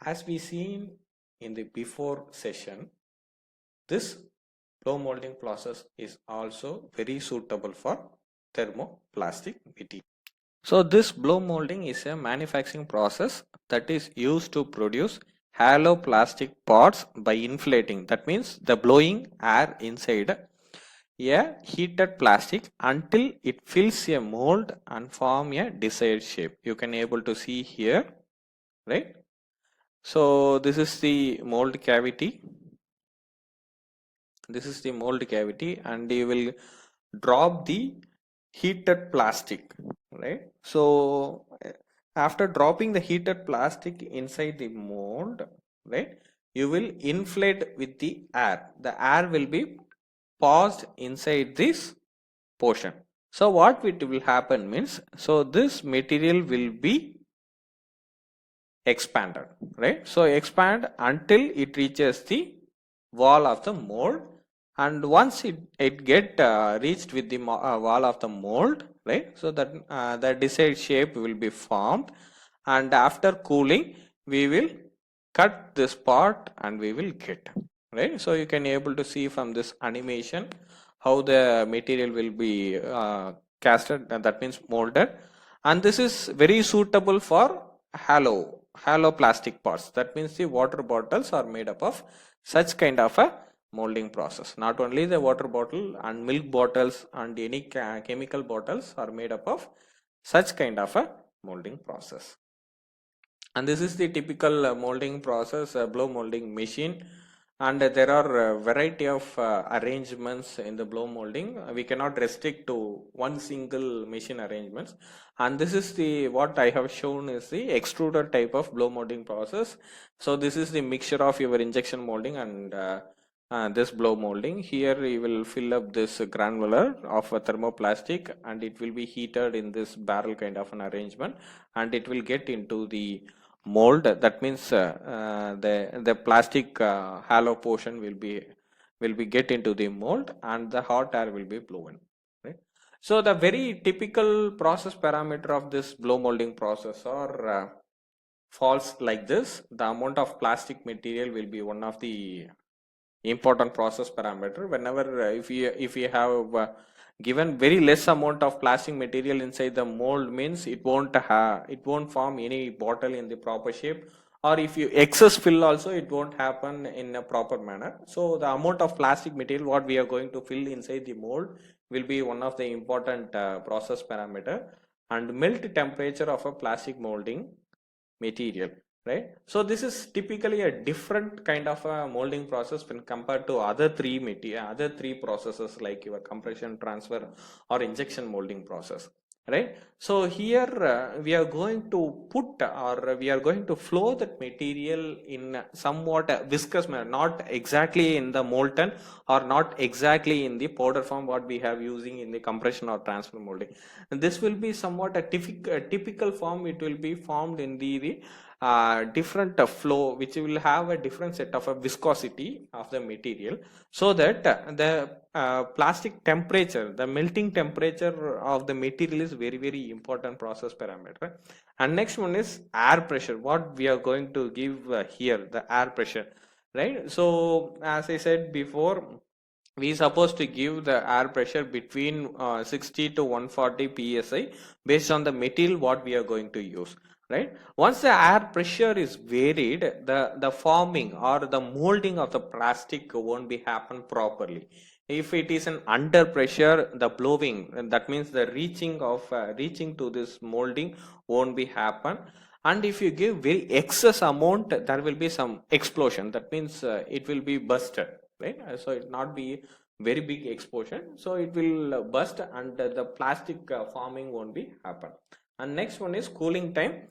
As we seen in the before session, this blow molding process is also very suitable for thermoplastic material. So this blow molding is a manufacturing process that is used to produce hollow plastic parts by inflating. That means the blowing air inside a heated plastic until it fills a mold and form a desired shape. You can able to see here, right? So this is the mold cavity. This is the mold cavity, and you will drop the heated plastic, right? So after dropping the heated plastic inside the mold, right, you will inflate with the air. The air will be passed inside this portion. So what it will happen means, so this material will be expanded, right? So expand until it reaches the wall of the mold, and once it get reached with the wall of the mold, right, so that the desired shape will be formed, and after cooling we will cut this part and we will get, right. So you can able to see from this animation how the material will be casted, and that means molded, and this is very suitable for hollow plastic parts. That means the water bottles are made up of such kind of a molding process. Not only the water bottle and milk bottles and any chemical bottles are made up of such kind of a molding process. And this is the typical molding process, blow molding machine, and there are a variety of arrangements in the blow molding. We cannot restrict to one single machine arrangements, and this is the what I have shown is the extruder type of blow molding process. So this is the mixture of your injection molding and this blow molding. Here you will fill up this granular of a thermoplastic, and it will be heated in this barrel kind of an arrangement, and it will get into the mold. That means the plastic hollow portion will be get into the mold, and the hot air will be blown, right. So the very typical process parameter of this blow molding process are falls like this. The amount of plastic material will be one of the important process parameter. Whenever if you have given very less amount of plastic material inside the mold, means it won't form any bottle in the proper shape, or if you excess fill also, it won't happen in a proper manner. So the amount of plastic material what we are going to fill inside the mold will be one of the important process parameter. And melt temperature of a plastic molding material, right. So this is typically a different kind of a molding process when compared to other three processes like your compression, transfer, or injection molding process, right. So here we are going to put, or we are going to flow that material in somewhat viscous manner, not exactly in the molten or not exactly in the powder form what we have using in the compression or transfer molding. And this will be somewhat a typical form. It will be formed in the different flow, which will have a different set of a viscosity of the material, so that the plastic temperature, the melting temperature of the material is very important process parameter. And next one is air pressure, what we are going to give here, the air pressure, right. So as I said before, we supposed to give the air pressure between 60 to 140 psi based on the material what we are going to use, right. Once the air pressure is varied, the forming or the molding of the plastic won't be happen properly. If it is an under pressure, the blowing, and that means the reaching to this molding won't be happen. And if you give very excess amount, there will be some explosion. That means it will be busted, right. So it not be very big explosion, so it will burst, and the plastic forming won't be happen. And next one is cooling time.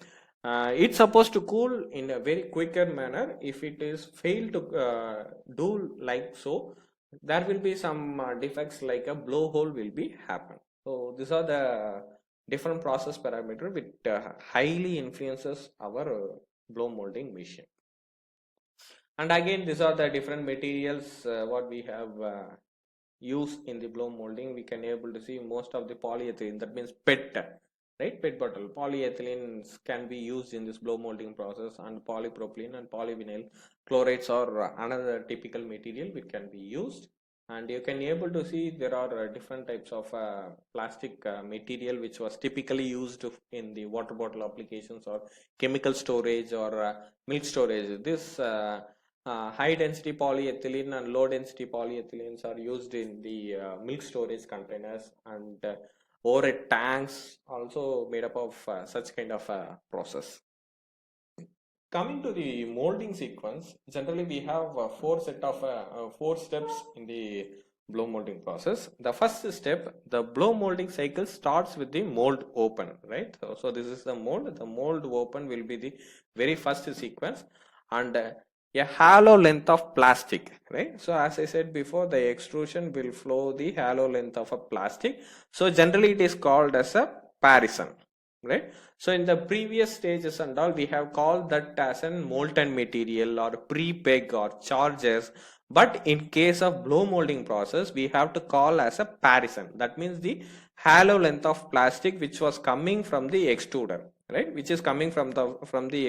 It's supposed to cool in a very quicker manner. If it is fail to do like so, there will be some defects like a blowhole will be happen. So these are the different process parameter which highly influences our blow molding machine. And again, these are the different materials what we have used in the blow molding. We can able to see most of the polyethylene, that means PET, right? PET bottle polyethylenes can be used in this blow molding process, and polypropylene and polyvinyl chlorides are another typical material which can be used. And you can able to see there are different types of plastic material which was typically used in the water bottle applications or chemical storage or milk storage. This high density polyethylene and low density polyethylenes are used in the milk storage containers, and overhead tanks also made up of such kind of process. Coming to the molding sequence, generally we have four steps in the blow molding process. The first step, the blow molding cycle starts with the mold open, right? So this is the mold. The mold open will be the very first sequence, and a hollow length of plastic, right? So as I said before, the extrusion will flow the hollow length of a plastic. So generally it is called as a parison, right? So in the previous stages and all, we have called that as a molten material or pre-peg or charges. But in case of blow molding process, we have to call as a parison. That means the hollow length of plastic which was coming from the extruder, right? Which is coming from the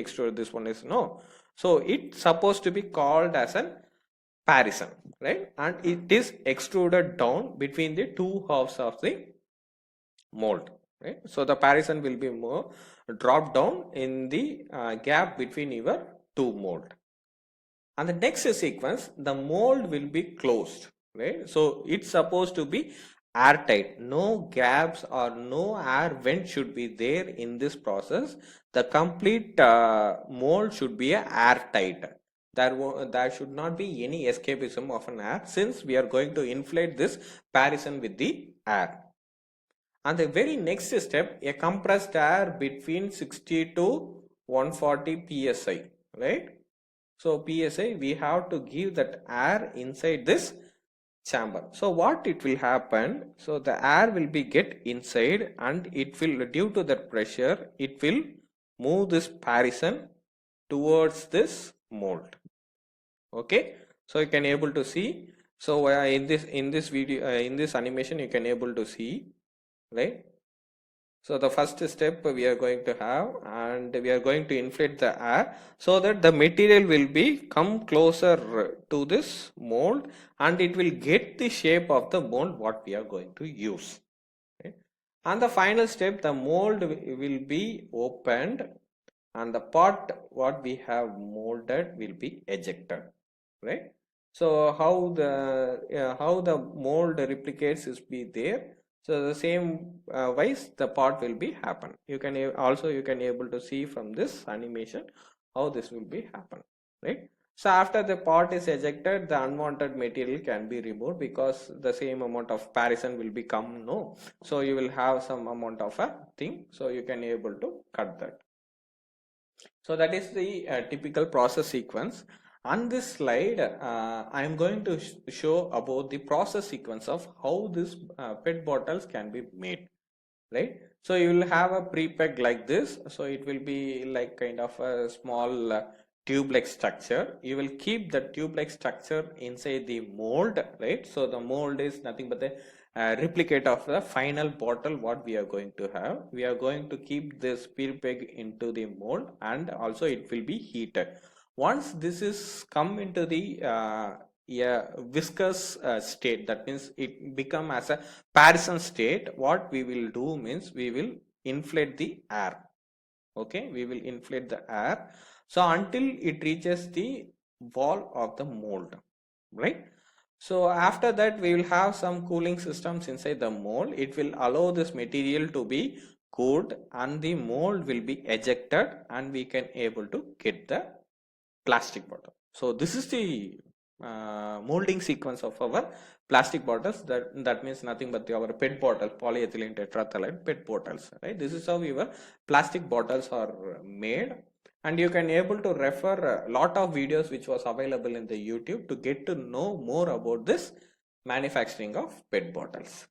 extruder. This one is no. So it's supposed to be called as an parison, right? And it is extruded down between the two halves of the mold, right? So the parison will be more drop down in the gap between your two mold. And the next sequence, the mold will be closed, right? So it's supposed to be airtight. No gaps or no air vent should be there in this process. The complete mold should be airtight. There should not be any escapism of an air, since we are going to inflate this parison with the air. And the very next step, a compressed air between 60 to 140 psi, right? So psi, we have to give that air inside this chamber. So what it will happen, so the air will be get inside, and it will, due to the pressure, it will move this parison towards this mold. Okay, so you can able to see. So in this video, in this animation, you can able to see, right? So the first step we are going to have, and we are going to inflate the air so that the material will be come closer to this mold, and it will get the shape of the mold what we are going to use. Okay? And the final step, the mold will be opened, and the part what we have molded will be ejected, right? So how the mold replicates is be there. So the same wise the part will be happen. You can also you can able to see from this animation how this will be happen, right? So after the part is ejected, the unwanted material can be removed, because the same amount of parison will become no. So you will have some amount of a thing. So you can able to cut that. So that is the typical process sequence. On this slide, I am going to show about the process sequence of how this PET bottles can be made, right? So you will have a pre-peg like this. So it will be like kind of a small tube-like structure. You will keep the tube-like structure inside the mold, right? So the mold is nothing but the replicate of the final bottle what we are going to have. We are going to keep this pre-peg into the mold, and also it will be heated. Once this is come into the viscous state, that means it become as a parison state, what we will do means we will inflate the air. Okay, we will inflate the air, so until it reaches the wall of the mold, right? So after that we will have some cooling systems inside the mold. It will allow this material to be cooled, and the mold will be ejected, and we can able to get the plastic bottle. So this is the molding sequence of our plastic bottles. That means nothing but our PET bottle, polyethylene tetraphthalate PET bottles, right? This is how your plastic bottles are made, and you can able to refer a lot of videos which was available in the YouTube to get to know more about this manufacturing of PET bottles.